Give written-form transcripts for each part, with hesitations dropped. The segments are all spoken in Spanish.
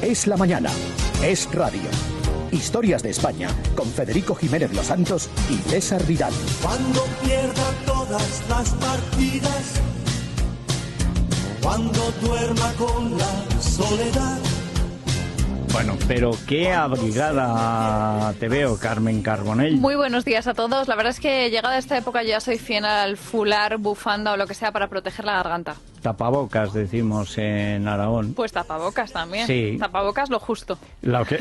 Es la mañana. Es radio. Historias de España con Federico Jiménez Los Santos y César Vidal. Cuando pierda todas las partidas, cuando duerma con la soledad. Bueno, pero qué abrigada te veo, Carmen Carbonell. Muy buenos días a todos. La verdad es que llegada esta época ya soy fiel al fular, bufanda o lo que sea para proteger la garganta. Tapabocas, decimos en Aragón. Pues tapabocas también. Sí. Tapabocas lo justo.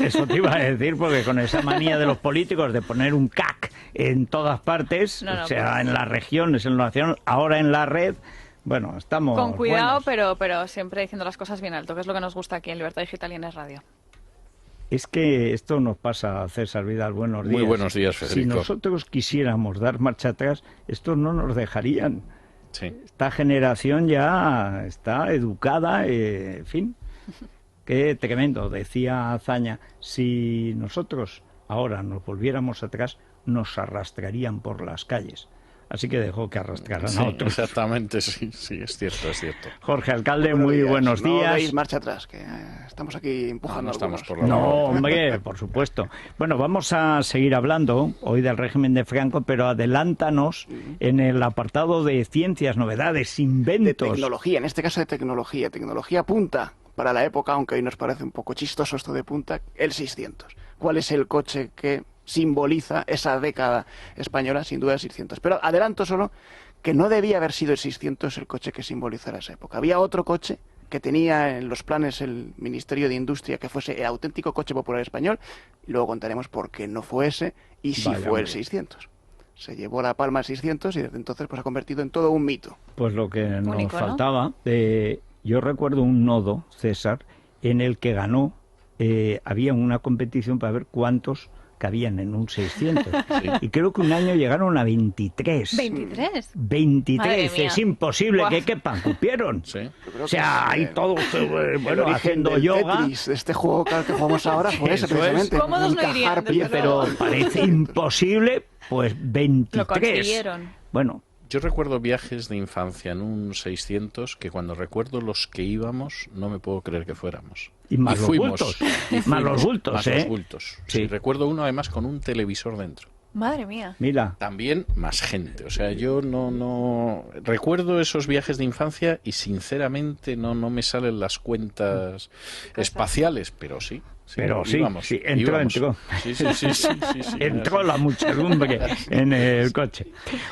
Eso te iba a decir, porque con esa manía de los políticos de poner un CAC en todas partes, No, o sea, pues... en las regiones, en la nación, ahora en la red. Bueno, estamos con cuidado, buenos. pero siempre diciendo las cosas bien alto, que es lo que nos gusta aquí en Libertad Digital y en Es Radio. Es que esto nos pasa, César Vidal, buenos días. Muy buenos días, Federico. Si nosotros quisiéramos dar marcha atrás, estos no nos dejarían. Sí. Esta generación ya está educada, en fin. Qué tremendo, decía Azaña. Si nosotros ahora nos volviéramos atrás, nos arrastrarían por las calles. Así que dejó que arrastraran a otros. Exactamente, sí, es cierto. Jorge Alcalde, muy buenos días. No deis marcha atrás, que estamos aquí empujando. No estamos por la No, hombre, por supuesto. Bueno, vamos a seguir hablando hoy del régimen de Franco, pero adelántanos en el apartado de ciencias, novedades, inventos. De tecnología, en este caso de tecnología punta para la época, aunque hoy nos parece un poco chistoso esto de punta, el 600. ¿Cuál es el coche que simboliza esa década española? Sin duda el 600. Pero adelanto solo que no debía haber sido el 600 el coche que simbolizara esa época. Había otro coche que tenía en los planes el Ministerio de Industria que fuese el auténtico coche popular español, y luego contaremos por qué no fue ese y sí fue el 600. Se llevó la palma el 600 y desde entonces pues ha convertido en todo un mito. Pues lo que nos Único, ¿no? faltaba, yo recuerdo un nodo, César, en el que ganó, había una competición para ver cuántos cabían en un 600. Sí. Y creo que un año llegaron a 23. ¿23? 23, Madre es mía. imposible Buah. que quepan, cupieron. Sí. O sea, hay todos, El bueno, origen haciendo del yoga. Tetris, de este juego que jugamos ahora fue ese Eso es. precisamente. Cómodos no irían, Encajar desde Oye, pero parece imposible, pues 23. Lo consiguieron. Bueno, Yo recuerdo viajes de infancia en un 600 que cuando recuerdo los que íbamos, no me puedo creer que fuéramos. y más los fuimos, bultos. y Más los bultos, más ¿eh? los bultos. Sí. Sí, recuerdo uno además con un televisor dentro. Madre mía. Mira, También más gente. O sea, yo no recuerdo esos viajes de infancia y sinceramente no me salen las cuentas espaciales, pero sí. Pero sí, íbamos, sí, entró. Sí. entró la muchedumbre en el coche.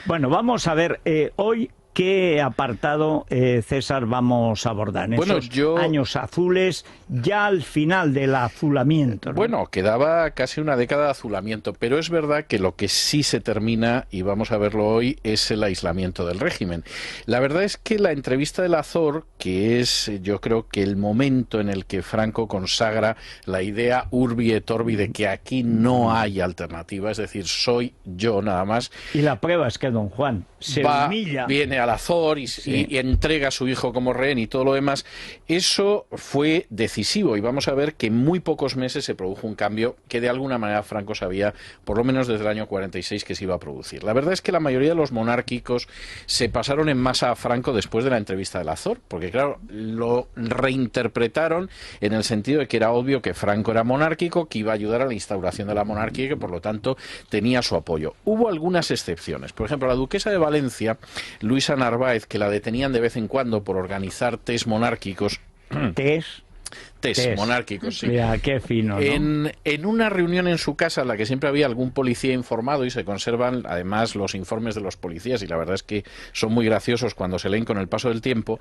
Bueno, vamos a ver, hoy qué apartado, César, vamos a abordar. En Bueno, esos años azules, ya al final del azulamiento, ¿no? Bueno, quedaba casi una década de azulamiento, pero es verdad que lo que sí se termina, y vamos a verlo hoy, es el aislamiento del régimen. La verdad es que la entrevista de la Azor, que es yo creo que el momento en el que Franco consagra la idea urbi et orbi de que aquí no hay alternativa, es decir, soy yo nada más. Y la prueba es que don Juan se humilla. Viene al Azor y entrega a su hijo como rehén y todo lo demás. Eso fue decisivo y vamos a ver que en muy pocos meses se produjo un cambio que de alguna manera Franco sabía, por lo menos desde el año 46, que se iba a producir. La verdad es que la mayoría de los monárquicos se pasaron en masa a Franco después de la entrevista del Azor, porque claro, lo reinterpretaron en el sentido de que era obvio que Franco era monárquico, que iba a ayudar a la instauración de la monarquía y que por lo tanto tenía su apoyo. Hubo algunas excepciones. Por ejemplo, la duquesa de Valencia, Luisa Narváez, que la detenían de vez en cuando por organizar test monárquicos. Test monárquicos, sí. Mira, qué fino, ¿no? En una reunión en su casa en la que siempre había algún policía informado y se conservan además los informes de los policías y la verdad es que son muy graciosos cuando se leen con el paso del tiempo,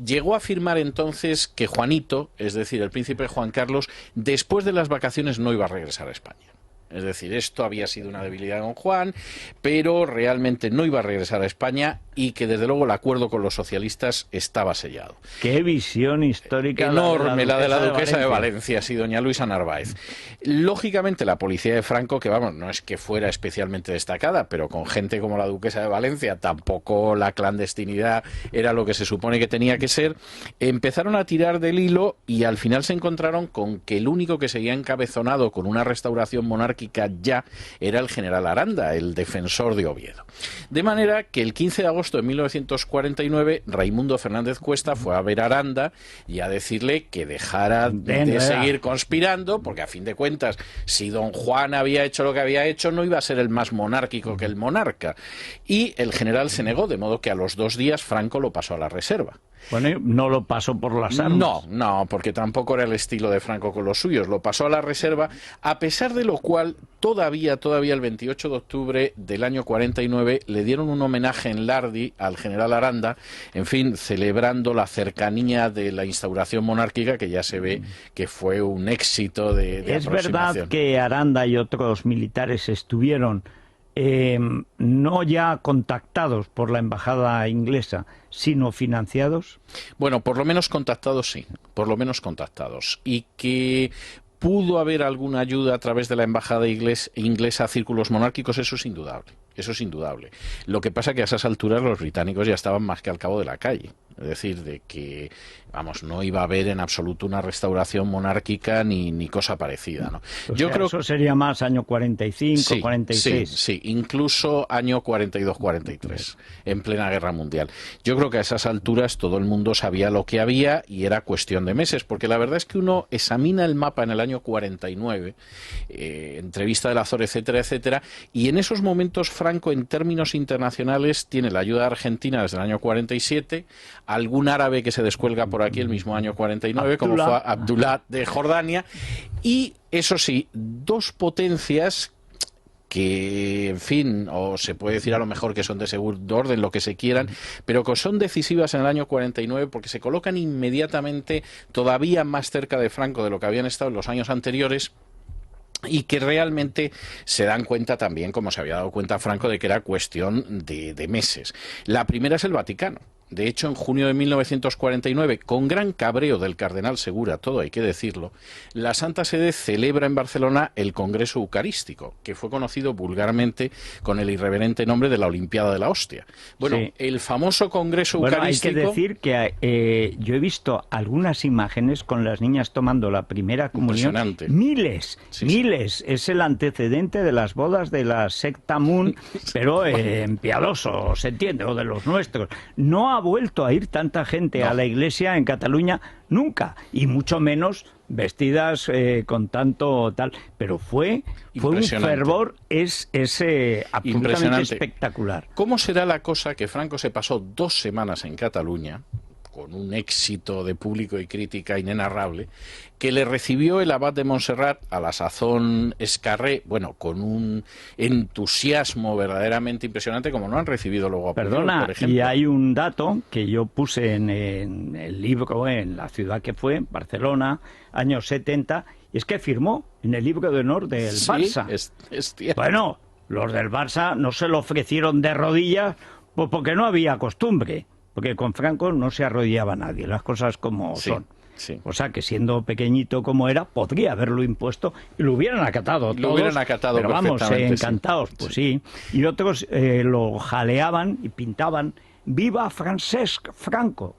llegó a afirmar entonces que Juanito, es decir, el príncipe Juan Carlos, después de las vacaciones no iba a regresar a España. Es decir, esto había sido una debilidad con Juan, pero realmente no iba a regresar a España y que desde luego el acuerdo con los socialistas estaba sellado. Qué visión histórica. Enorme la de la duquesa de Valencia, sí, doña Luisa Narváez. Lógicamente la policía de Franco, que vamos, no es que fuera especialmente destacada, pero con gente como la duquesa de Valencia tampoco la clandestinidad era lo que se supone que tenía que ser, empezaron a tirar del hilo y al final se encontraron con que el único que seguía encabezonado con una restauración monárquica monárquica ya era el general Aranda, el defensor de Oviedo. De manera que el 15 de agosto de 1949 Raimundo Fernández Cuesta fue a ver a Aranda y a decirle que dejara de seguir conspirando, porque a fin de cuentas, si don Juan había hecho lo que había hecho, no iba a ser el más monárquico que el monarca. Y el general se negó, de modo que a los 2 días Franco lo pasó a la reserva. Bueno, no lo pasó por las armas. No, porque tampoco era el estilo de Franco con los suyos. Lo pasó a la reserva, a pesar de lo cual todavía el 28 de octubre del año 49 le dieron un homenaje en Lardi al general Aranda, en fin, celebrando la cercanía de la instauración monárquica, que ya se ve que fue un éxito de ¿Es aproximación. verdad que Aranda y otros militares estuvieron no ya contactados por la embajada inglesa, sino financiados? Bueno, por lo menos contactados sí, por lo menos contactados. Y que pudo haber alguna ayuda a través de la embajada inglesa a círculos monárquicos, eso es indudable. Eso es indudable. Lo que pasa que a esas alturas los británicos ya estaban más que al cabo de la calle. Es decir, de que, vamos, no iba a haber en absoluto una restauración monárquica ni cosa parecida, ¿no? Yo creo que eso sería más año 45, sí, 46. Sí, incluso año 42-43, en plena guerra mundial. Yo creo que a esas alturas todo el mundo sabía lo que había y era cuestión de meses, porque la verdad es que uno examina el mapa en el año 49, entrevista del Azor, etcétera, etcétera, y en esos momentos Franco, en términos internacionales, tiene la ayuda de Argentina desde el año 47, algún árabe que se descuelga por aquí el mismo año 49, como fue Abdullah de Jordania, y eso sí, 2 potencias que, en fin, o se puede decir a lo mejor que son de segundo orden, lo que se quieran, pero que son decisivas en el año 49 porque se colocan inmediatamente todavía más cerca de Franco de lo que habían estado en los años anteriores, y que realmente se dan cuenta también, como se había dado cuenta Franco, de que era cuestión de meses. La primera es el Vaticano. De hecho, en junio de 1949, con gran cabreo del cardenal Segura, todo hay que decirlo, la Santa Sede celebra en Barcelona el Congreso Eucarístico, que fue conocido vulgarmente con el irreverente nombre de la Olimpiada de la Hostia. Bueno, sí. El famoso Congreso Eucarístico... Hay que decir que yo he visto algunas imágenes con las niñas tomando la primera comunión. Impresionante. Miles. Es el antecedente de las bodas de la secta Moon, pero piadoso, se entiende, o de los nuestros. No ha vuelto a ir tanta gente a la iglesia en Cataluña nunca, y mucho menos vestidas con tanto tal, pero fue un fervor absolutamente espectacular. ¿Cómo será la cosa que Franco se pasó 2 semanas en Cataluña, con un éxito de público y crítica inenarrable, que le recibió el abad de Montserrat, a la sazón Escarré, bueno, con un entusiasmo verdaderamente impresionante, como no han recibido luego a Puyol, por ejemplo. Y hay un dato que yo puse en el libro, en la ciudad que fue, Barcelona, años 70, y es que firmó en el libro de honor del Barça. Es cierto. Bueno, los del Barça no se lo ofrecieron de rodillas, pues porque no había costumbre. Porque con Franco no se arrodillaba nadie, las cosas como son. Sí. O sea que siendo pequeñito como era, podría haberlo impuesto y lo hubieran acatado todos. Lo hubieran acatado pero vamos, encantados, sí. Pues sí. Y otros lo jaleaban y pintaban "Viva Francesc Franco".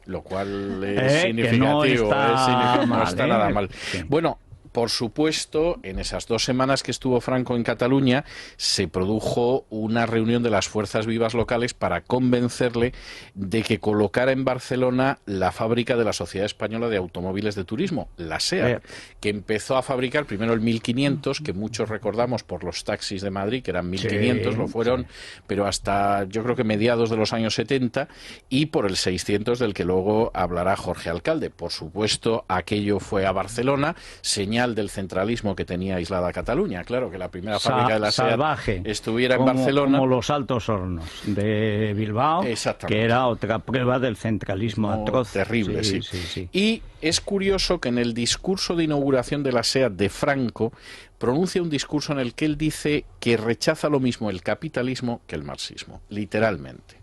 Lo cual es significativo, no está no está nada mal. Sí. Bueno, por supuesto, en esas 2 semanas que estuvo Franco en Cataluña, se produjo una reunión de las fuerzas vivas locales para convencerle de que colocara en Barcelona la fábrica de la Sociedad Española de Automóviles de Turismo, la SEAT, que empezó a fabricar primero el 1500, que muchos recordamos por los taxis de Madrid, que eran 1500, lo fueron, pero hasta yo creo que mediados de los años 70, y por el 600, del que luego hablará Jorge Alcalde. Por supuesto, aquello fue a Barcelona, señal del centralismo que tenía aislada Cataluña. Claro, que la primera fábrica de la SEAT estuviera en Barcelona. Como los Altos Hornos de Bilbao, que era otra prueba del centralismo atroz. Terrible, sí. Y es curioso que en el discurso de inauguración de la SEAT de Franco pronuncia un discurso en el que él dice que rechaza lo mismo el capitalismo que el marxismo, literalmente.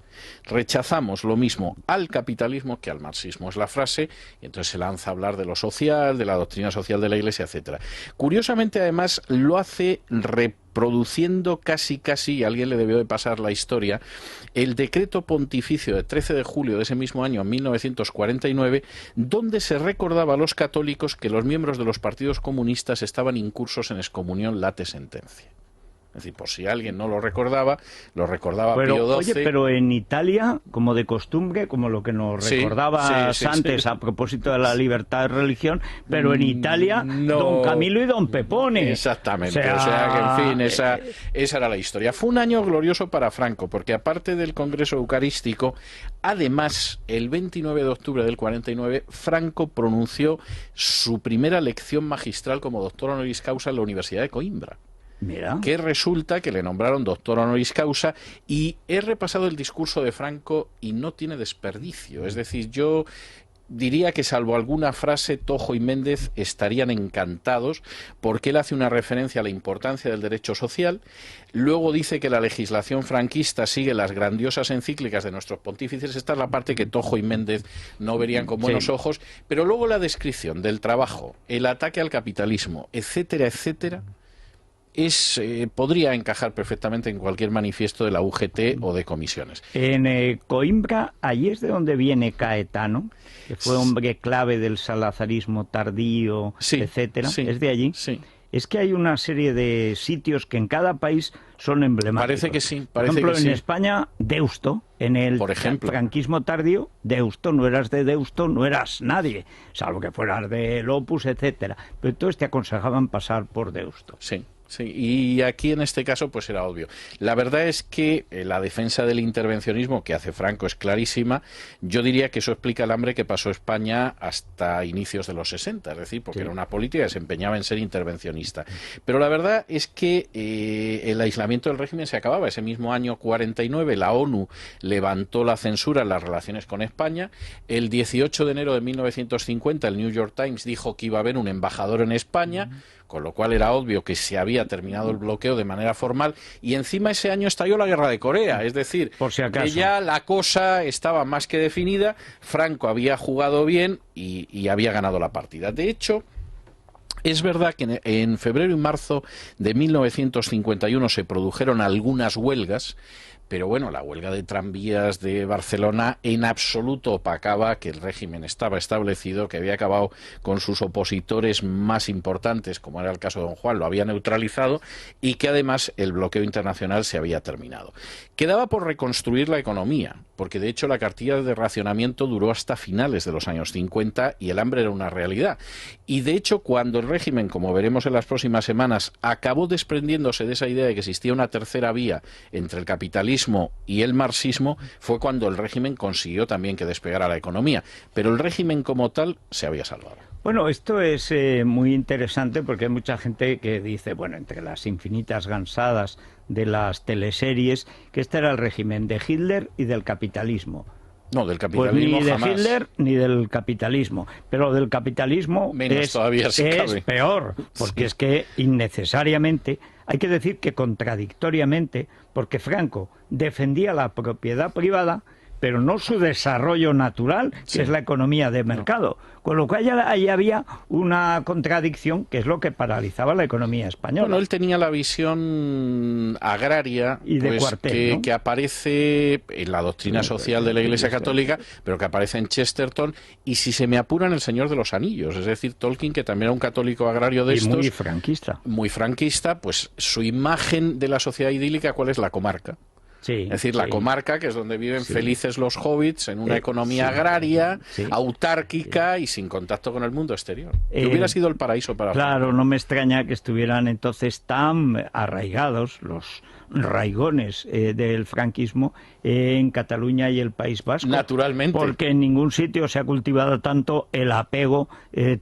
rechazamos lo mismo al capitalismo que al marxismo. Es la frase, y entonces se lanza a hablar de lo social, de la doctrina social de la Iglesia, etcétera. Curiosamente, además, lo hace reproduciendo casi, y alguien le debió de pasar la historia, el decreto pontificio de 13 de julio de ese mismo año, 1949, donde se recordaba a los católicos que los miembros de los partidos comunistas estaban incursos en excomunión late sentencia. Es decir, por si alguien no lo recordaba Pío XII. Oye, pero en Italia, como de costumbre, como lo que nos recordabas antes a propósito de la libertad de religión, pero en Italia, no, don Camilo y don Pepone. Exactamente, o sea que, en fin, esa era la historia. Fue un año glorioso para Franco, porque aparte del Congreso Eucarístico, además, el 29 de octubre del 49, Franco pronunció su primera lección magistral como doctor honoris causa en la Universidad de Coimbra. Mira. Que resulta que le nombraron doctor honoris causa, y he repasado el discurso de Franco y no tiene desperdicio. Es decir, yo diría que salvo alguna frase, Tojo y Méndez estarían encantados, porque él hace una referencia a la importancia del derecho social, luego dice que la legislación franquista sigue las grandiosas encíclicas de nuestros pontífices. Esta es la parte que Tojo y Méndez no verían con buenos ojos, pero luego la descripción del trabajo, el ataque al capitalismo, etcétera, etcétera, podría encajar perfectamente en cualquier manifiesto de la UGT o de comisiones. En Coimbra, allí es de donde viene Caetano, que fue hombre clave del salazarismo tardío, etcétera. ¿Es de allí? Sí. Es que hay una serie de sitios que en cada país son emblemáticos. Parece que sí. Por ejemplo, en España, Deusto. En el franquismo tardío, Deusto. No eras de Deusto, no eras nadie, salvo que fueras del Opus, etcétera. Pero entonces te aconsejaban pasar por Deusto. Sí. Sí, y aquí en este caso pues era obvio. La verdad es que la defensa del intervencionismo que hace Franco es clarísima. Yo diría que eso explica el hambre que pasó España hasta inicios de los 60, es decir, porque era una política que se empeñaba en ser intervencionista. Pero la verdad es que el aislamiento del régimen se acababa. Ese mismo año 49 la ONU levantó la censura en las relaciones con España. El 18 de enero de 1950 el New York Times dijo que iba a haber un embajador en España, con lo cual era obvio que se había terminado el bloqueo de manera formal, y encima ese año estalló la guerra de Corea, es decir, por si acaso, que ya la cosa estaba más que definida. Franco había jugado bien y había ganado la partida. De hecho, es verdad que en febrero y marzo de 1951 se produjeron algunas huelgas, pero bueno, la huelga de tranvías de Barcelona en absoluto opacaba que el régimen estaba establecido, que había acabado con sus opositores más importantes, como era el caso de Don Juan, lo había neutralizado, y que además el bloqueo internacional se había terminado. Quedaba por reconstruir la economía, porque de hecho la cartilla de racionamiento duró hasta finales de los años 50 y el hambre era una realidad. Y de hecho, cuando el régimen, como veremos en las próximas semanas, acabó desprendiéndose de esa idea de que existía una tercera vía entre el capitalismo y el marxismo, fue cuando el régimen consiguió también que despegara la economía. Pero el régimen como tal se había salvado. Bueno, esto es muy interesante porque hay mucha gente que dice, bueno, entre las infinitas gansadas de las teleseries, que este era el régimen de Hitler y del capitalismo. No, del capitalismo pues ni jamás. de Hitler ni del capitalismo. Pero del capitalismo es peor, porque es que innecesariamente, hay que decir que contradictoriamente, porque Franco defendía la propiedad privada, pero no su desarrollo natural, que es la economía de mercado. Con lo cual ahí había una contradicción, que es lo que paralizaba la economía española. Bueno, él tenía la visión agraria y de cuartel, ¿no? que aparece en la doctrina social de la Iglesia Católica, pero que aparece en Chesterton, y si se me apura en El Señor de los Anillos. Es decir, Tolkien, que también era un católico agrario de estos. Muy franquista. Muy franquista, pues su imagen de la sociedad idílica, ¿cuál es? La comarca. Sí, es decir, la comarca, que es donde viven felices los hobbits, en una economía agraria, autárquica y sin contacto con el mundo exterior. Que hubiera sido el paraíso para Franco. No me extraña que estuvieran entonces tan arraigados los raigones del franquismo en Cataluña y el País Vasco. Naturalmente. Porque en ningún sitio se ha cultivado tanto el apego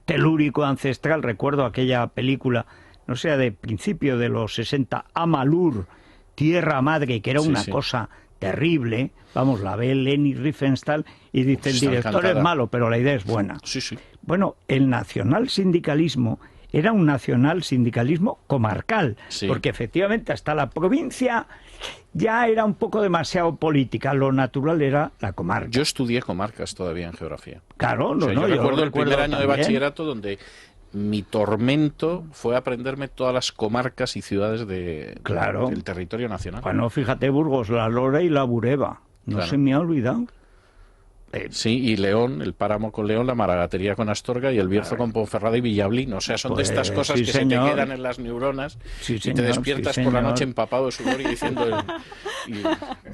telúrico ancestral. Recuerdo aquella película, no sé, de principio de los 60, Amalur, Tierra Madre, que era una cosa terrible. Vamos, la ve Leni Riefenstahl y dice, el director es malo, pero la idea es buena. Sí. Bueno, el nacionalsindicalismo era un nacional sindicalismo comarcal, Sí. porque efectivamente hasta la provincia ya era un poco demasiado política, lo natural era la comarca. Yo estudié comarcas todavía en geografía. Claro, O sea, no, yo recuerdo el primer año de también. bachillerato donde mi tormento fue aprenderme todas las comarcas y ciudades Claro. del territorio nacional. Bueno, fíjate, Burgos, la Lora y la Bureba, no Claro. se me ha olvidado. Sí, y León, el páramo con León, la Maragatería con Astorga y el Bierzo con Ponferrada y Villablino. O sea, son Pues, de estas cosas sí, que señor. se te quedan en las neuronas Sí, y señor, te despiertas sí, por la señor. noche empapado de sudor y diciendo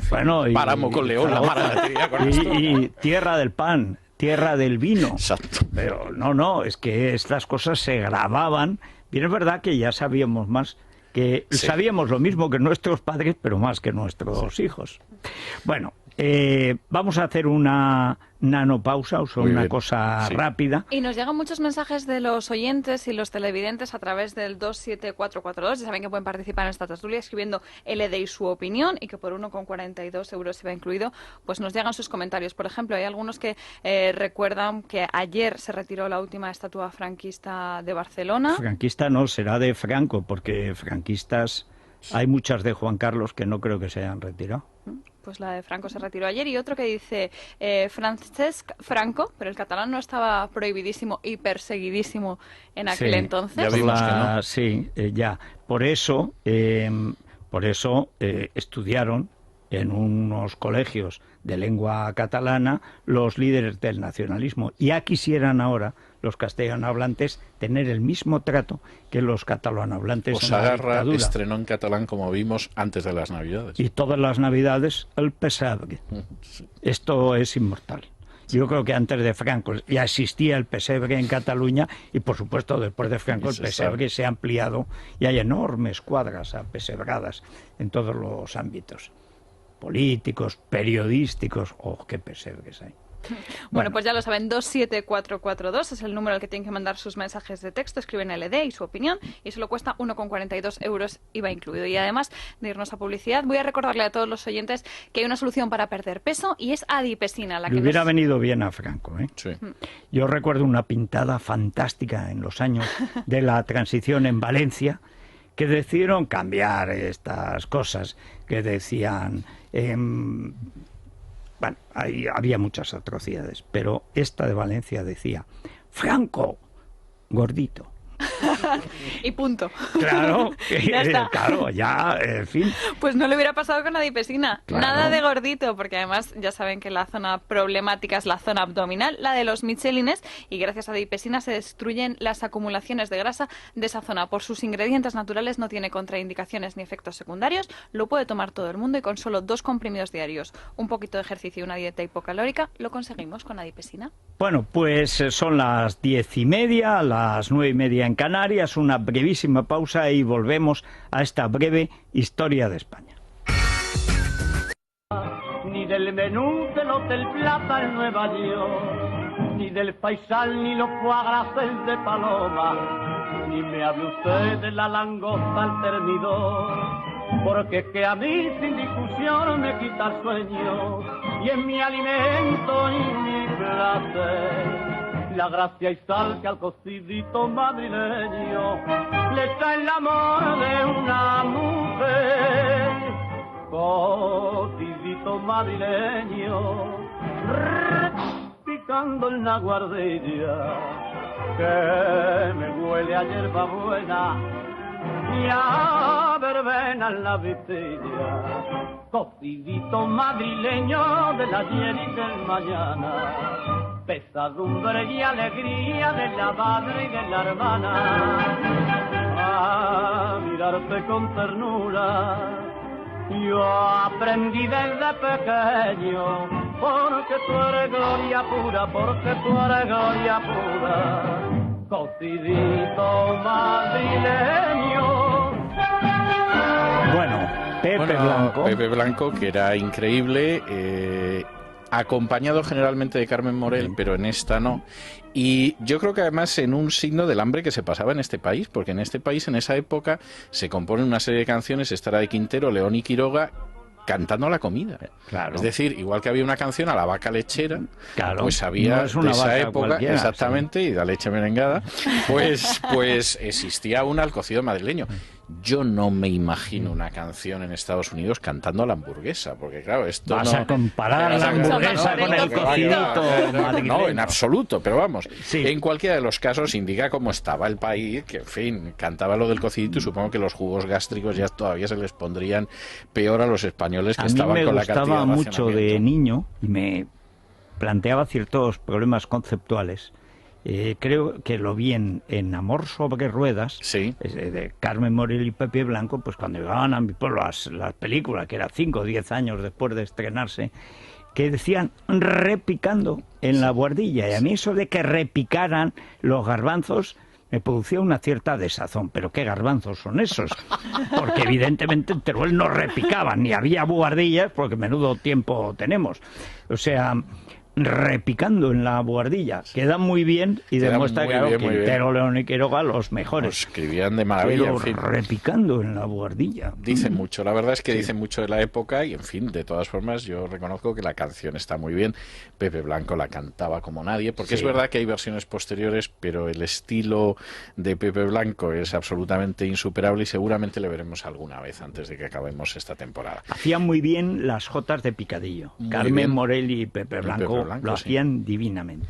Bueno, páramo con León, la Maragatería con Astorga. y tierra del pan, tierra del vino. Exacto. Pero no, es que estas cosas se grababan. Bien, es verdad que ya sabíamos más, que Sí. sabíamos lo mismo que nuestros padres, pero más que nuestros hijos. Bueno, vamos a hacer una nanopausa, o sea, Muy una bien. cosa Sí. rápida. Y nos llegan muchos mensajes de los oyentes y los televidentes a través del 27442. Ya saben que pueden participar en esta tertulia escribiendo LD y su opinión, y que por 1,42 € se va incluido. Pues nos llegan sus comentarios. Por ejemplo, hay algunos que recuerdan que ayer se retiró la última estatua franquista de Barcelona. Franquista no, será de Franco, porque franquistas hay muchas de Juan Carlos que no creo que se hayan retirado. Pues la de Franco se retiró ayer. Y otro que dice Francesc Franco, pero el catalán no estaba prohibidísimo y perseguidísimo en aquel Sí, entonces. Ya vimos que no. Sí, ya. Por eso estudiaron en unos colegios de lengua catalana los líderes del nacionalismo. Ya quisieran ahora los castellanohablantes tener el mismo trato que los catalanohablantes en la Osagarra dictadura. estrenó en catalán, como vimos, antes de las Navidades. Y todas las Navidades el pesebre. Sí. Esto es inmortal. Yo creo que antes de Franco ya existía el pesebre en Cataluña y, por supuesto, después de Franco Y el se pesebre se ha ampliado y hay enormes cuadras apesebradas en todos los ámbitos políticos, periodísticos. ¡Oh, qué pesebres hay! Bueno, pues ya lo saben, 27442 es el número al que tienen que mandar sus mensajes de texto, escriben LD y su opinión, y solo cuesta 1,42 € IVA incluido. Y además de irnos a publicidad, voy a recordarle a todos los oyentes que hay una solución para perder peso y es adipesina. La que Le hubiera nos... venido bien a Franco, ¿eh? Sí. Yo recuerdo una pintada fantástica en los años de la transición en Valencia, que decidieron cambiar estas cosas, que decían... bueno, había muchas atrocidades, pero esta de Valencia decía, Franco, gordito. Y punto. Claro, Ya está. claro, ya, en fin. Pues no le hubiera pasado con adipesina. Claro. Nada de gordito, porque además ya saben que la zona problemática es la zona abdominal, la de los michelines, y gracias a adipesina se destruyen las acumulaciones de grasa de esa zona. Por sus ingredientes naturales no tiene contraindicaciones ni efectos secundarios, lo puede tomar todo el mundo y con solo 2 comprimidos diarios, un poquito de ejercicio y una dieta hipocalórica, lo conseguimos con adipesina. Bueno, pues son las 10:30, las 9:30 en Canarias, una brevísima pausa y volvemos a esta breve historia de España. Ni del menú del Hotel Plaza en Nueva York, ni del Faisal, ni los foie gras de Paloma, ni me hable usted de la langosta al termidor, porque es que a mí sin discusión me quita el sueño, y es mi alimento y mi placer. La gracia y sal que al cocidito madrileño le trae el amor de una mujer. Cocidito madrileño, picando en la guardilla, que me huele a hierba buena y a verbena en la vitilla. Cocidito madrileño del ayer y del mañana, pesadumbre y alegría de la madre y de la hermana. A mirarte con ternura yo aprendí desde pequeño, porque tú eres gloria pura, porque tú eres gloria pura. Cocidito madrileño. Bueno, Pepe Blanco, que era increíble, acompañado generalmente de Carmen Morel, pero en esta no. Y yo creo que además en un signo del hambre que se pasaba en este país, porque en este país en esa época se componen una serie de canciones, esta era de Quintero, León y Quiroga, cantando la comida. Claro. Es decir, igual que había una canción a la vaca lechera, Claro, pues había no es una de esa vaca época, cualquiera, exactamente, y la leche merengada, pues existía una al cocido madrileño. Yo no me imagino una canción en Estados Unidos cantando a la hamburguesa, porque claro, esto Vas no... a comparar la hamburguesa con el cocidito madrileño. No, en absoluto, pero vamos, Sí. en cualquiera de los casos indica cómo estaba el país, que en fin, cantaba lo del cocidito y supongo que los jugos gástricos ya todavía se les pondrían peor a los españoles que A mí estaban me con la cantidad gustaba de mucho de racionamiento. niño y me planteaba ciertos problemas conceptuales. Creo que lo vi en Amor sobre ruedas, Sí. de Carmen Morel y Pepe Blanco, pues cuando llegaban a mi pueblo las películas, que era 5 o 10 años después de estrenarse, que decían repicando en la buhardilla. Y a mí eso de que repicaran los garbanzos me producía una cierta desazón. ¿Pero qué garbanzos son esos? Porque evidentemente en Teruel no repicaban, ni había buhardillas, porque menudo tiempo tenemos. O sea, repicando en la buhardilla. Queda muy bien y Queda demuestra muy que bien, muy Quintero, León y Quiroga, los mejores. Pues escribían de maravilla, Pero en fin. repicando en la buhardilla. Dicen mucho, la verdad es que dicen mucho de la época y, en fin, de todas formas, yo reconozco que la canción está muy bien. Pepe Blanco la cantaba como nadie, porque es Sí. verdad que hay versiones posteriores, pero el estilo de Pepe Blanco es absolutamente insuperable y seguramente le veremos alguna vez antes de que acabemos esta temporada. Hacían muy bien las jotas de picadillo. Muy Carmen bien. Morel y Pepe Blanco, Blanco, lo sí. hacían divinamente.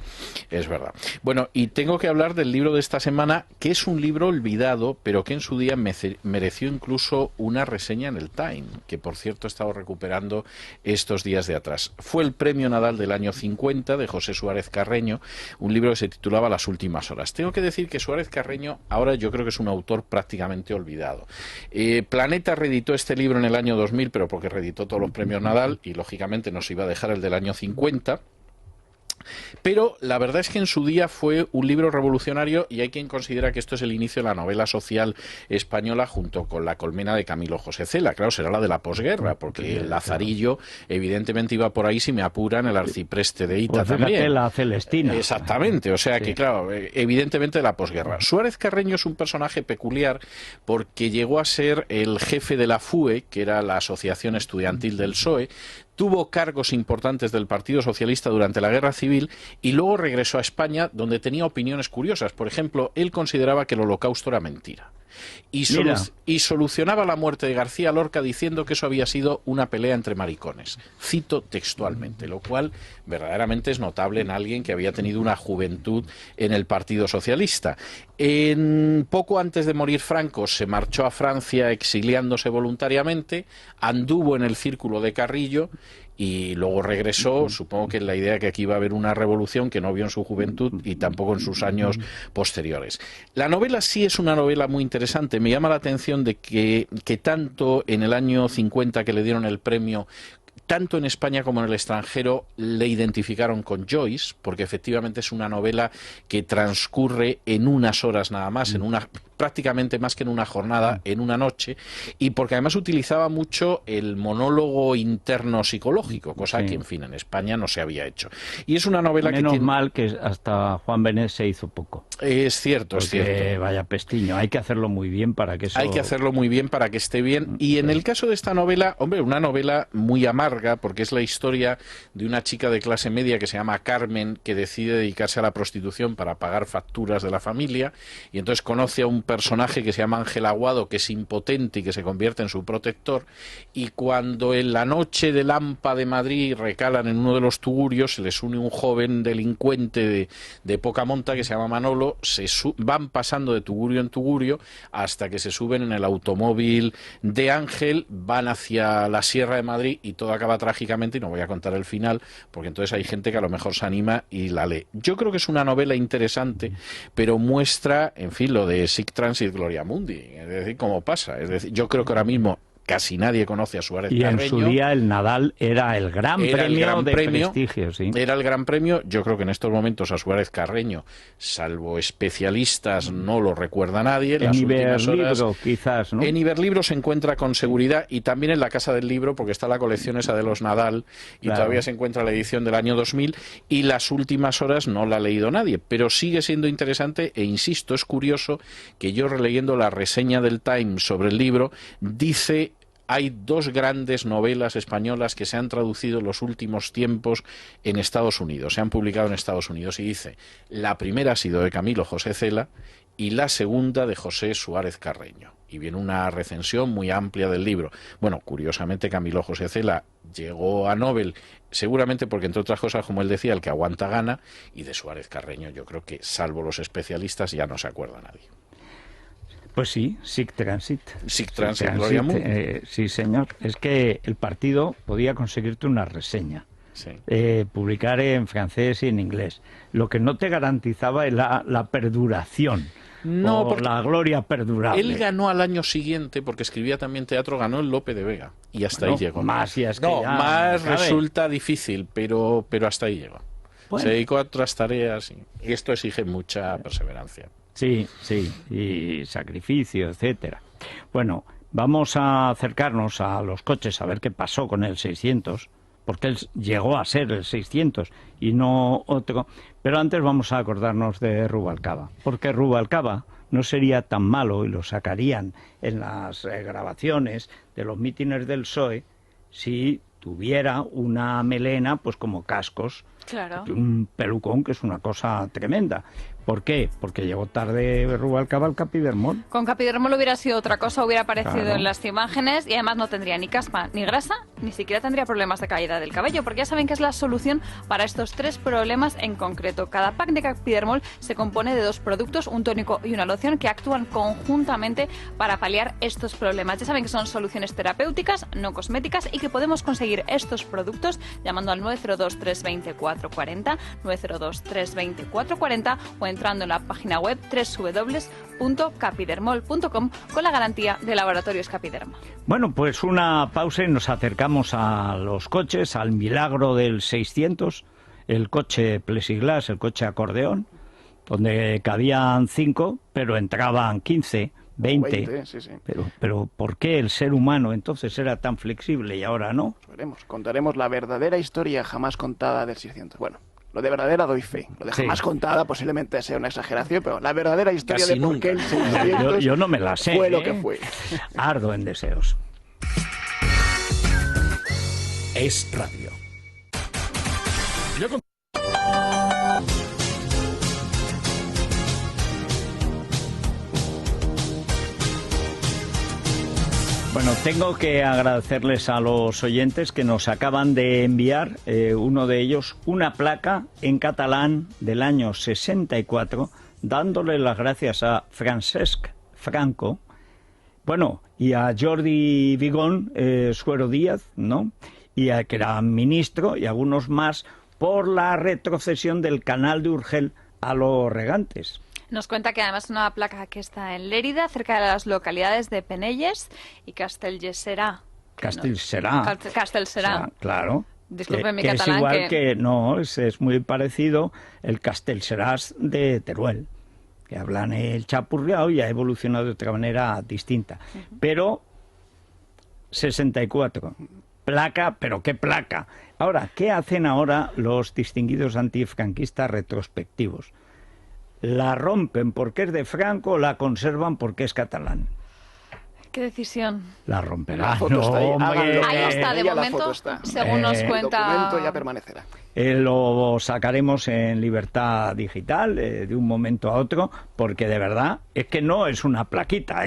Es verdad. Bueno, y tengo que hablar del libro de esta semana, que es un libro olvidado, pero que en su día mereció incluso una reseña en el Time, que por cierto he estado recuperando estos días de atrás. Fue el Premio Nadal del año 50 de José Suárez Carreño, un libro que se titulaba Las últimas horas. Tengo que decir que Suárez Carreño ahora yo creo que es un autor prácticamente olvidado. Planeta reeditó este libro en el año 2000, pero porque reeditó todos los premios Nadal y lógicamente nos iba a dejar el del año 50. Pero la verdad es que en su día fue un libro revolucionario y hay quien considera que esto es el inicio de la novela social española junto con La colmena de Camilo José Cela. Claro, será la de la posguerra, porque el Lazarillo evidentemente iba por ahí, si me apuran, el arcipreste de Ita Pues fíjate, también. la Celestina. Exactamente, o sea que claro, evidentemente de la posguerra. Suárez Carreño es un personaje peculiar porque llegó a ser el jefe de la FUE, que era la Asociación Estudiantil del PSOE, tuvo cargos importantes del Partido Socialista durante la Guerra Civil y luego regresó a España, donde tenía opiniones curiosas. Por ejemplo, él consideraba que el Holocausto era mentira. Y solucionaba la muerte de García Lorca diciendo que eso había sido una pelea entre maricones. Cito textualmente, lo cual verdaderamente es notable en alguien que había tenido una juventud en el Partido Socialista. Poco antes de morir Franco se marchó a Francia exiliándose voluntariamente, anduvo en el círculo de Carrillo y luego regresó, supongo que en la idea que aquí iba a haber una revolución que no vio en su juventud y tampoco en sus años posteriores. La novela sí es una novela muy interesante. Me llama la atención de que tanto en el año 50 que le dieron el premio, tanto en España como en el extranjero le identificaron con Joyce, porque efectivamente es una novela que transcurre en unas horas nada más, prácticamente más que en una jornada, en una noche, y porque además utilizaba mucho el monólogo interno psicológico, cosa que, en fin, en España no se había hecho. Y es una novela Menos que mal que hasta Juan Benet se hizo poco. Es cierto, es cierto. Porque vaya pestiño, hay que hacerlo muy bien para que eso... Hay que hacerlo muy bien para que esté bien. Y en el caso de esta novela, hombre, una novela muy amarga, porque es la historia de una chica de clase media que se llama Carmen, que decide dedicarse a la prostitución para pagar facturas de la familia, y entonces conoce a un personaje que se llama Ángel Aguado, que es impotente y que se convierte en su protector, y cuando en la noche de Lampa de Madrid recalan en uno de los tugurios, se les une un joven delincuente de poca monta que se llama Manolo, van pasando de tugurio en tugurio hasta que se suben en el automóvil de Ángel, van hacia la Sierra de Madrid y todo acaba trágicamente, y no voy a contar el final porque entonces hay gente que a lo mejor se anima y la lee. Yo creo que es una novela interesante, pero muestra, en fin, lo de Sic Transit Gloria Mundi, es decir, cómo pasa. Es decir, yo creo que ahora mismo casi nadie conoce a Suárez Carreño. Y en su día el Nadal era el gran premio de prestigio, sí. Era el gran premio. Yo creo que en estos momentos a Suárez Carreño, salvo especialistas, no lo recuerda nadie. En Iberlibro, quizás, ¿no? En Iberlibro se encuentra con seguridad, y también en la Casa del Libro, porque está la colección esa de los Nadal, y todavía se encuentra la edición del año 2000, y Las últimas horas no la ha leído nadie, pero sigue siendo interesante, e insisto, es curioso que yo releyendo la reseña del Time sobre el libro, dice hay dos grandes novelas españolas que se han traducido en los últimos tiempos en Estados Unidos, se han publicado en Estados Unidos, y dice, la primera ha sido de Camilo José Cela y la segunda de José Suárez Carreño. Y viene una recensión muy amplia del libro. Bueno, curiosamente Camilo José Cela llegó a Nobel, seguramente porque, entre otras cosas, como él decía, el que aguanta gana, y de Suárez Carreño yo creo que, salvo los especialistas, ya no se acuerda nadie. Pues sí, Sic Transit. Sic Transit, Gloria Mundo. Sí, señor. Es que el partido podía conseguirte una reseña. Sí. Publicar en francés y en inglés. Lo que no te garantizaba es la perduración. No, porque la gloria perdurable. Él ganó al año siguiente, porque escribía también teatro, ganó el Lope de Vega. Y hasta ahí llegó. Más, y es que no, ya, más ¿sabe? resulta difícil, pero hasta ahí llegó. Bueno. Se dedicó a otras tareas y esto exige mucha perseverancia. Sí, y sacrificio, etcétera. Bueno, vamos a acercarnos a los coches, a ver qué pasó con el 600, porque él llegó a ser el 600 y no otro. Pero antes vamos a acordarnos de Rubalcaba, porque Rubalcaba no sería tan malo y lo sacarían en las grabaciones de los mítines del PSOE si tuviera una melena, pues como Cascos. Claro. Un pelucón, que es una cosa tremenda. ¿Por qué? Porque llegó tarde Rubalcaba al Capidermol. Con Capidermol hubiera sido otra cosa, hubiera aparecido Claro. en las imágenes y además no tendría ni caspa ni grasa, ni siquiera tendría problemas de caída del cabello, porque ya saben que es la solución para estos tres problemas en concreto. Cada pack de Capidermol se compone de dos productos, un tónico y una loción, que actúan conjuntamente para paliar estos problemas. Ya saben que son soluciones terapéuticas, no cosméticas, y que podemos conseguir estos productos llamando al 902-320-440, 902-320-440 o entrando en la página web www.capidermol.com con la garantía de Laboratorios Capidermol. Bueno, pues una pausa y nos acercamos a los coches, al milagro del 600, el coche plexiglas, el coche acordeón, donde cabían 5, pero entraban 15, 20. Sí. Pero ¿por qué el ser humano entonces era tan flexible y ahora no? Veremos, contaremos la verdadera historia jamás contada del 600. Bueno, lo de verdadera doy fe. Lo de Sí. jamás contada posiblemente sea una exageración, pero la verdadera historia Casi de por qué el 600 Yo no me la sé. fue lo que fue. Ardo en deseos. Es radio. Bueno, tengo que agradecerles a los oyentes que nos acaban de enviar, uno de ellos, una placa en catalán del año 64, dándole las gracias a Francesc Franco, bueno, y a Jordi Vigón, Suero Díaz, ¿no? Y a que era ministro, y algunos más, por la retrocesión del canal de Urgel a los regantes. Nos cuenta que además es una placa que está en Lérida, cerca de las localidades de Penelles y Castellserà. Castellserà. Castellserà. Claro. Disculpen mi que catalán. es igual que no, es muy parecido el Castellseràs de Teruel, que hablan el chapurreado y ha evolucionado de otra manera distinta. Pero 64. Placa, pero qué placa. Ahora, ¿qué hacen ahora los distinguidos antifranquistas retrospectivos? La rompen porque es de Franco o la conservan porque es catalán. ¿Qué decisión? La romperán. La foto está ahí, hombre. háganlo. Ahí está, de Ya la momento, foto está. según nos El cuenta... documento ya permanecerá. Lo sacaremos en libertad digital de un momento a otro, porque de verdad es que no es una plaquita,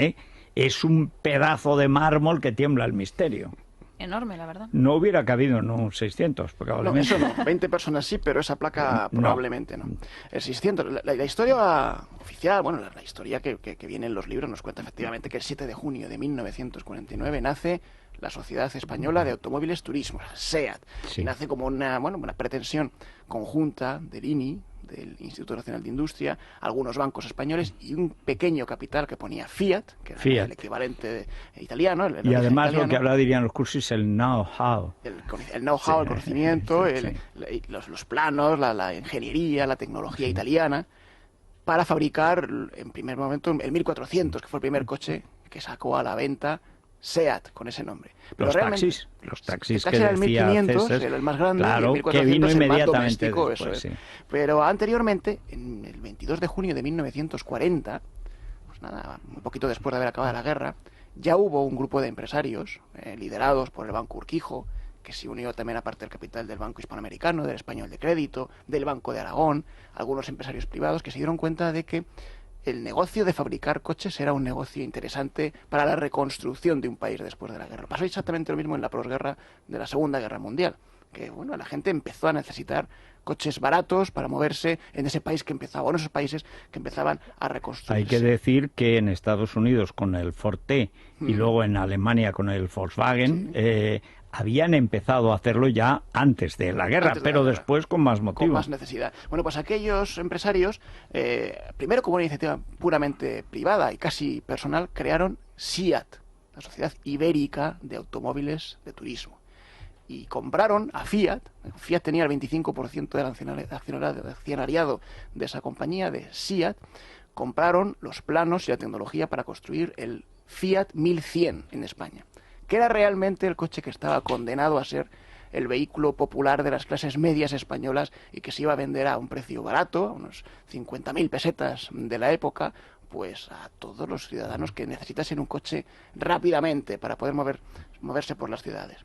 es un pedazo de mármol que tiembla el misterio. Enorme, la verdad. No hubiera cabido en un 600, No, probablemente. eso no. 20 personas sí, pero esa placa No. probablemente no. El 600, la historia oficial, bueno, la historia que viene en los libros nos cuenta efectivamente que el 7 de junio de 1949 nace la Sociedad Española de Automóviles Turismo, la SEAT. Sí. Y nace como una pretensión conjunta del INI, del Instituto Nacional de Industria, algunos bancos españoles y un pequeño capital que ponía Fiat, que era Fiat. el equivalente italiano. El Y origen además lo italiano. que ahora dirían los cursis, el know-how. El know-how, Sí, el conocimiento, sí, sí. los planos, la ingeniería, la tecnología italiana, para fabricar, en primer momento, el 1400, que fue el primer coche que sacó a la venta SEAT, con ese nombre. Pero Los realmente, taxis el que taxi era el decía 1500, César, el más grande, claro, y el 1400 que vino el más inmediatamente doméstico, después, eso es. sí. Pero anteriormente, en el 22 de junio de 1940, pues nada, un poquito después de haber acabado la guerra, ya hubo un grupo de empresarios liderados por el Banco Urquijo, que se unió también a parte del capital del Banco Hispanoamericano, del Español de Crédito, del Banco de Aragón, algunos empresarios privados que se dieron cuenta de que el negocio de fabricar coches era un negocio interesante para la reconstrucción de un país después de la guerra. Pasó exactamente lo mismo en la posguerra de la Segunda Guerra Mundial, que bueno, la gente empezó a necesitar coches baratos para moverse en ese país que empezaba, o en esos países que empezaban a reconstruirse. Hay que decir que en Estados Unidos con el Ford T y luego en Alemania con el Volkswagen, habían empezado a hacerlo ya antes de la guerra, pero después con más motivo. Con más necesidad. Bueno, pues aquellos empresarios, primero como una iniciativa puramente privada y casi personal, crearon SIAT, la Sociedad Ibérica de Automóviles de Turismo. Y compraron a Fiat. Fiat tenía el 25% del accionariado de esa compañía, de SIAT. Compraron los planos y la tecnología para construir el Fiat 1100 en España, que era realmente el coche que estaba condenado a ser el vehículo popular de las clases medias españolas y que se iba a vender a un precio barato, a unos 50.000 pesetas de la época, pues a todos los ciudadanos que necesitasen un coche rápidamente para poder moverse por las ciudades.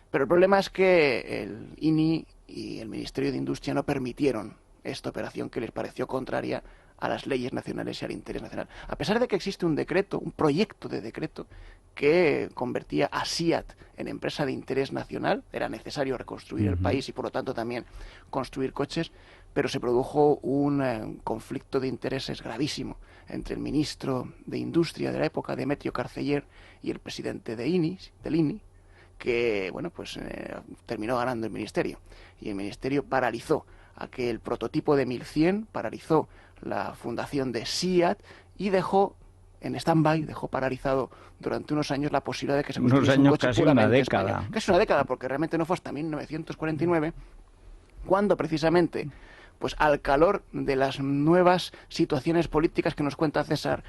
Pero el problema es que el INI y el Ministerio de Industria no permitieron esta operación, que les pareció contraria a las leyes nacionales y al interés nacional. A pesar de que existe un decreto, un proyecto de decreto que convertía a SIAT en empresa de interés nacional, era necesario reconstruir el país y por lo tanto también construir coches, pero se produjo un conflicto de intereses gravísimo entre el ministro de Industria de la época, Demetrio Carceller, y el presidente del INI, que bueno, pues terminó ganando el ministerio, y el ministerio paralizó aquel prototipo de 1100, paralizó la fundación de SIAT y dejó en stand-by, dejó paralizado durante unos años la posibilidad de que se construyese un coche puramente español. Casi una década, porque realmente no fue hasta 1949 cuando precisamente, pues al calor de las nuevas situaciones políticas que nos cuenta César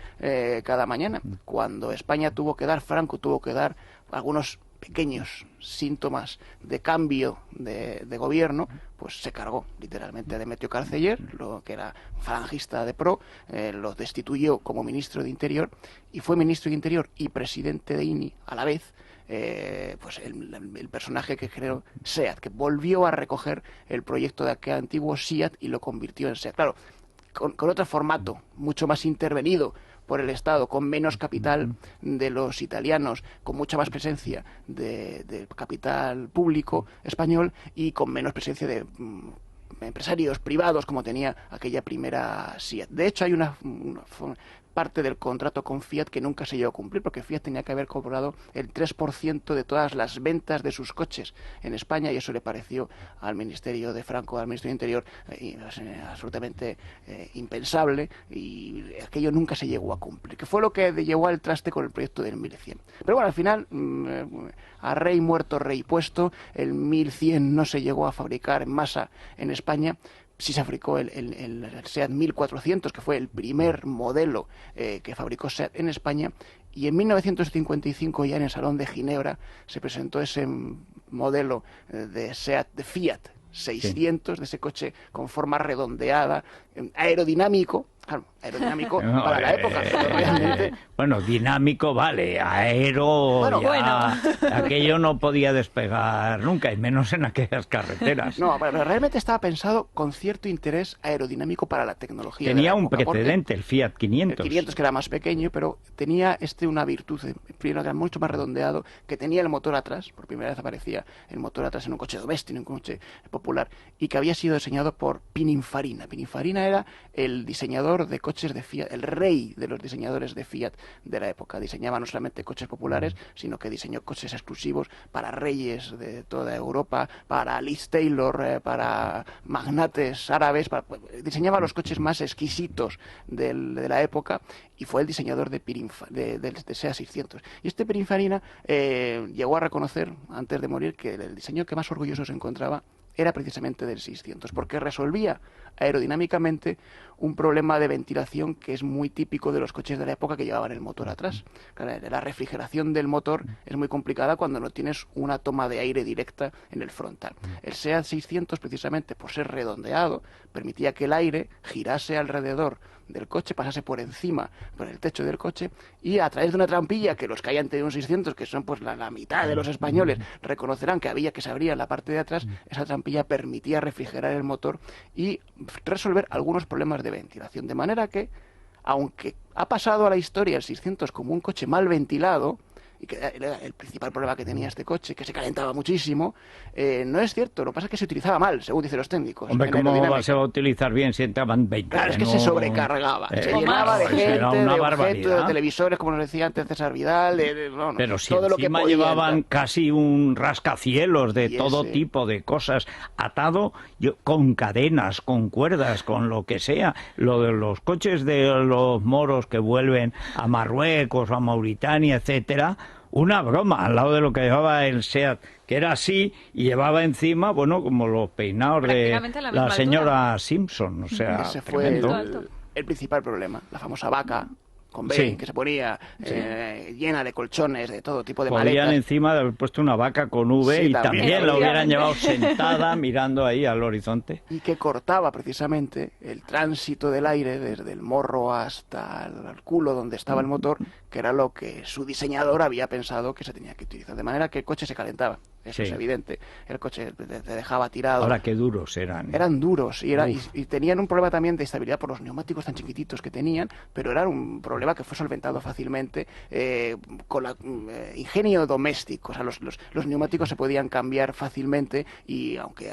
cada mañana, cuando España Franco tuvo que dar algunos pequeños síntomas de cambio de gobierno, pues se cargó literalmente a Demetrio Carceller, lo que era falangista de PRO, lo destituyó como ministro de Interior y fue ministro de Interior y presidente de INI a la vez, pues el personaje que creó SEAT, que volvió a recoger el proyecto de aquel antiguo SIAT y lo convirtió en SEAT. Claro, con otro formato, mucho más intervenido por el Estado, con menos capital de los italianos, con mucha más presencia del capital público español y con menos presencia de empresarios privados como tenía aquella primera SIAT. De hecho, hay una parte del contrato con Fiat que nunca se llegó a cumplir, porque Fiat tenía que haber cobrado el 3% de todas las ventas de sus coches en España, y eso le pareció al Ministerio de Franco, al Ministerio de Interior, absolutamente impensable, y aquello nunca se llegó a cumplir, que fue lo que llevó al traste con el proyecto del 1100. Pero bueno, al final, a rey muerto, rey puesto, el 1100 no se llegó a fabricar en masa en España. Sí se fabricó el SEAT 1400, que fue el primer modelo que fabricó SEAT en España, y en 1955, ya en el Salón de Ginebra, se presentó ese modelo de SEAT, de Fiat 600, de ese coche con forma redondeada, aerodinámico, claro, aerodinámico para la época, pero realmente... Bueno, dinámico, vale, aero, aquello no podía despegar nunca, y menos en aquellas carreteras. No, pero realmente estaba pensado con cierto interés aerodinámico para la tecnología. Tenía un precedente, el Fiat 500. El 500, que era más pequeño, pero tenía una virtud, primero, que era mucho más redondeado, que tenía el motor atrás, por primera vez aparecía el motor atrás en un coche doméstico, en un coche popular, y que había sido diseñado por Pininfarina. Pininfarina era el diseñador de coches de Fiat, el rey de los diseñadores de Fiat de la época. Diseñaba no solamente coches populares, sino que diseñó coches exclusivos para reyes de toda Europa, para Liz Taylor, para magnates árabes, diseñaba los coches más exquisitos de la época, y fue el diseñador de SEAT 600. Y este Pininfarina llegó a reconocer, antes de morir, que el diseño que más orgulloso se encontraba era precisamente del 600, porque resolvía aerodinámicamente un problema de ventilación que es muy típico de los coches de la época que llevaban el motor atrás. Claro, la refrigeración del motor es muy complicada cuando no tienes una toma de aire directa en el frontal. El SEAT 600, precisamente por ser redondeado, permitía que el aire girase alrededor del coche, pasase por encima, por el techo del coche, y a través de una trampilla que los que hayan tenido un 600, que son pues la mitad de los españoles, reconocerán que se abría en la parte de atrás, esa trampilla permitía refrigerar el motor y resolver algunos problemas de ventilación. De manera que, aunque ha pasado a la historia el 600 como un coche mal ventilado, y que era el principal problema que tenía este coche, que se calentaba muchísimo, no es cierto. Lo que pasa es que se utilizaba mal, según dicen los técnicos. Hombre, ¿cómo se va a utilizar bien si entraban 20? Claro, es que se sobrecargaba. Se llenaba de gente, de objetos, de televisores, como nos decía antes César Vidal. Pero si todo encima lo que llevaban casi un rascacielos de todo tipo de cosas, atado con cadenas, con cuerdas, con lo que sea. Lo de los coches de los moros que vuelven a Marruecos o a Mauritania, etcétera, una broma al lado de lo que llevaba el SEAT, que era así, y llevaba encima, bueno, como los peinados de la señora Simpson, o sea, ese fue el principal problema, la famosa vaca con B, que se ponía llena de colchones, de todo tipo de maletas. Podían encima de haber puesto una vaca con V y también la hubieran llevado sentada mirando ahí al horizonte. Y que cortaba precisamente el tránsito del aire desde el morro hasta el culo donde estaba el motor, que era lo que su diseñador había pensado que se tenía que utilizar. De manera que el coche se calentaba. Eso es evidente. El coche te dejaba tirado. Ahora, qué duros eran. Eran duros y tenían un problema también de estabilidad por los neumáticos tan chiquititos que tenían, pero era un problema que fue solventado fácilmente con ingenio doméstico. O sea, los neumáticos se podían cambiar fácilmente y aunque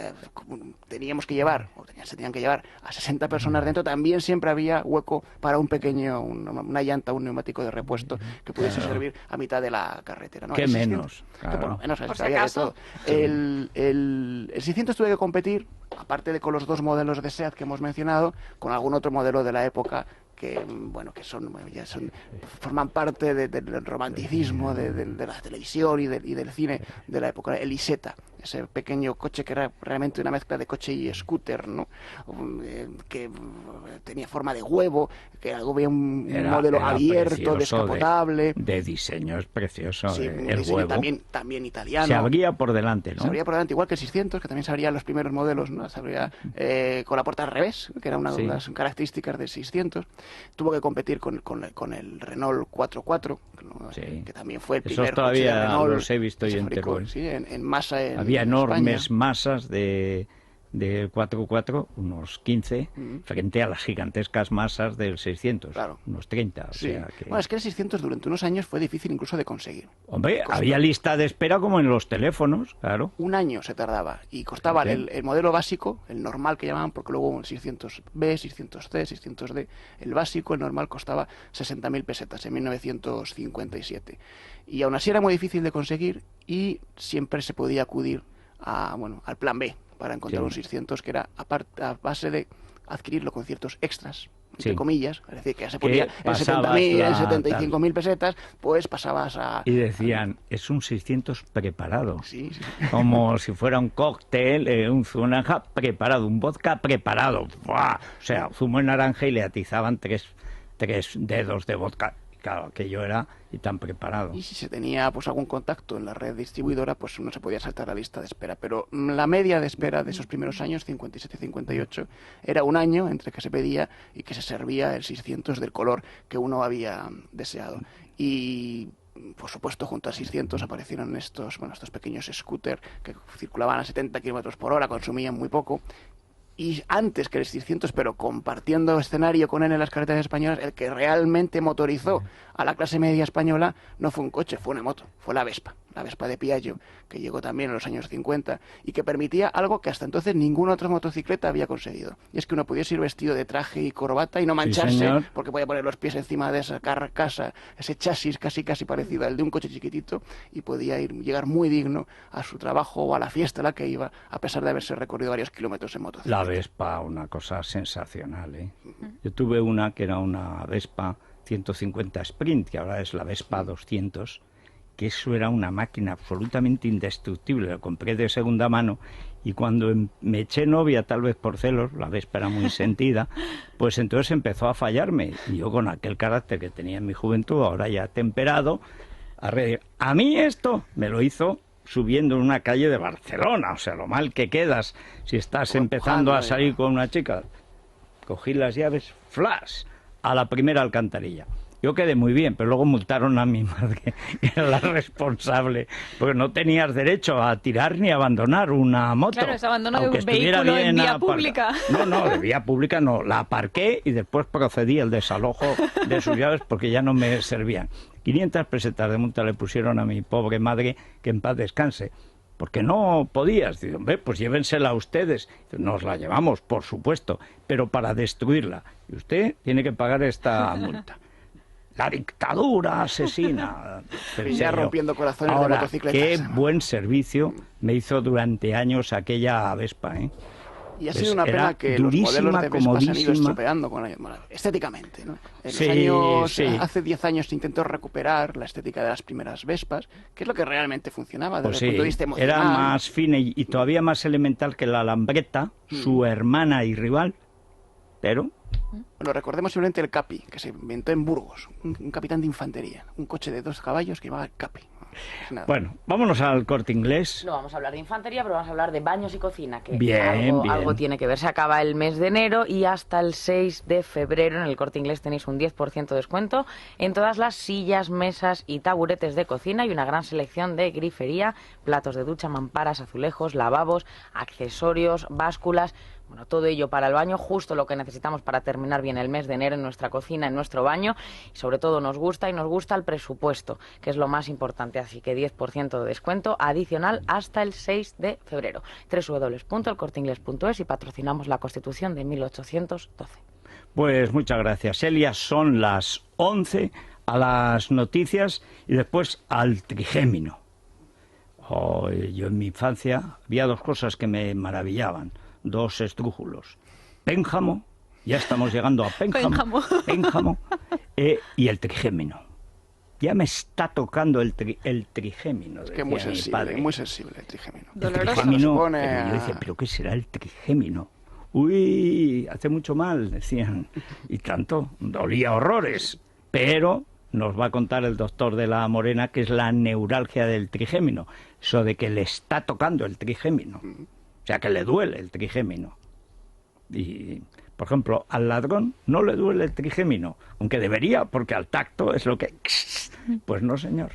teníamos que llevar, se tenían que llevar a 60 personas dentro, también siempre había hueco para un pequeño, una llanta, un neumático de repuesto que pudiese servir a mitad de la carretera, ¿no? ¿Qué menos? Claro. Que por lo menos por si había de acaso. todo. El 600 tuve que competir, aparte de con los dos modelos de SEAT que hemos mencionado, con algún otro modelo de la época que forman parte del romanticismo de la televisión y del cine de la época. El Isetta, ese pequeño coche que era realmente una mezcla de coche y scooter, ¿no? Que tenía forma de huevo, que había un modelo abierto, descapotable. De diseño, es precioso. Sí, el diseño huevo. También italiano. Se abría por delante, ¿no? Se abría por delante, igual que el 600, que también se abrían los primeros modelos, ¿no? Se abría con la puerta al revés, que era una de las características del 600. Tuvo que competir con el Renault 4x4, que también fue el primer coche de Renault. Los he visto yo en Teruel. Sí, en masa había enormes España. Masas de 4x4, unos 15, frente a las gigantescas masas del 600, unos 30. O sea que... Bueno, es que el 600 durante unos años fue difícil incluso de conseguir. Hombre, había lista de espera como en los teléfonos, claro. Un año se tardaba y costaba el modelo básico, el normal que llamaban, porque luego el 600B, 600C, 600D, el básico, el normal, costaba 60.000 pesetas en 1957. Y aún así era muy difícil de conseguir y siempre se podía acudir al plan B para encontrar un 600 que era a base de adquirirlo con ciertos extras, entre comillas, es decir, que ya se ponía en 70.000, en 75.000 pesetas, pues pasabas a... Y decían, es un 600 preparado, sí. Como si fuera un cóctel, un zumo de naranja preparado, un vodka preparado, ¡buah! O sea, zumo de naranja y le atizaban tres dedos de vodka. Claro, aquello era y tan preparado. Y si se tenía pues algún contacto en la red distribuidora, pues uno se podía saltar la lista de espera. Pero la media de espera de esos primeros años, 57-58, era un año entre que se pedía y que se servía el 600 del color que uno había deseado. Y por supuesto, junto a 600 aparecieron estos pequeños scooters que circulaban a 70 kilómetros por hora, consumían muy poco. Y antes que el 600, pero compartiendo escenario con él en las carreteras españolas, el que realmente motorizó a la clase media española no fue un coche, fue una moto, fue la Vespa de Piaggio, que llegó también en los años 50 y que permitía algo que hasta entonces ninguna otra motocicleta había conseguido. Y es que uno pudiese ir vestido de traje y corbata y no mancharse, porque podía poner los pies encima de esa carcasa, ese chasis casi parecido al de un coche chiquitito, y podía llegar muy digno a su trabajo o a la fiesta a la que iba, a pesar de haberse recorrido varios kilómetros en motocicleta. La Vespa, una cosa sensacional, ¿eh? Yo tuve una que era una Vespa 150 Sprint, que ahora es la Vespa 200, que eso era una máquina absolutamente indestructible. Lo compré de segunda mano Y cuando me eché novia, tal vez por celos, la véspera muy sentida, pues entonces empezó a fallarme. Y yo con aquel carácter que tenía en mi juventud, ahora ya temperado, a mí esto me lo hizo subiendo en una calle de Barcelona. O sea, lo mal que quedas si estás empezando a salir con una chica. Cogí las llaves, flash, a la primera alcantarilla. Yo quedé muy bien, pero luego multaron a mi madre, que era la responsable, porque no tenías derecho a tirar ni a abandonar una moto. Claro, es abandono de aunque un vehículo en vía pública. No, de vía pública no, la aparqué y después procedí al desalojo de sus llaves porque ya no me servían. 500 pesetas de multa le pusieron a mi pobre madre, que en paz descanse. Porque no podías. Digo, hombre, pues llévensela ustedes. Nos la llevamos, por supuesto, pero para destruirla. Y usted tiene que pagar esta multa. La dictadura asesina. Pero ya rompiendo corazones ahora, de motocicletas. Qué buen servicio me hizo durante años aquella Vespa, ¿eh? Y ha sido una pena que los modelos de Vespa se han ido estropeando estéticamente, ¿no? Hace 10 años se intentó recuperar la estética de las primeras Vespas, que es lo que realmente funcionaba desde el punto de vista emocional. Era más fina y todavía más elemental que la Lambretta, su hermana y rival, pero... Bueno, recordemos simplemente el Capi, que se inventó en Burgos, un capitán de infantería, un coche de 2 caballos que llamaba Capi. Bueno, vámonos al Corte Inglés. No vamos a hablar de infantería, pero vamos a hablar de baños y cocina, que bien. Algo tiene que ver. Se acaba el mes de enero y hasta el 6 de febrero en el Corte Inglés tenéis un 10% de descuento en todas las sillas, mesas y taburetes de cocina y una gran selección de grifería, platos de ducha, mamparas, azulejos, lavabos, accesorios, básculas. Bueno, todo ello para el baño, justo lo que necesitamos para terminar bien el mes de enero en nuestra cocina, en nuestro baño, y sobre todo nos gusta el presupuesto, que es lo más importante, así que 10% de descuento adicional hasta el 6 de febrero. www.elcorteingles.es y patrocinamos la Constitución de 1812. Pues muchas gracias, Elia. Son las 11, a las noticias y después al trigémino. Yo en mi infancia había 2 cosas que me maravillaban. 2 estrújulos. Pénjamo, ya estamos llegando a Pénjamo. Y el trigémino. Ya me está tocando el trigémino. Es que muy sensible el trigémino. Doloroso. Yo decía, ¿pero qué será el trigémino? Uy, hace mucho mal, decían. Y tanto, dolía horrores. Pero nos va a contar el doctor de la Morena que es la neuralgia del trigémino. Eso de que le está tocando el trigémino. O sea, que le duele el trigémino. Y, por ejemplo, al ladrón no le duele el trigémino, aunque debería, porque al tacto es lo que... Pues no, señor.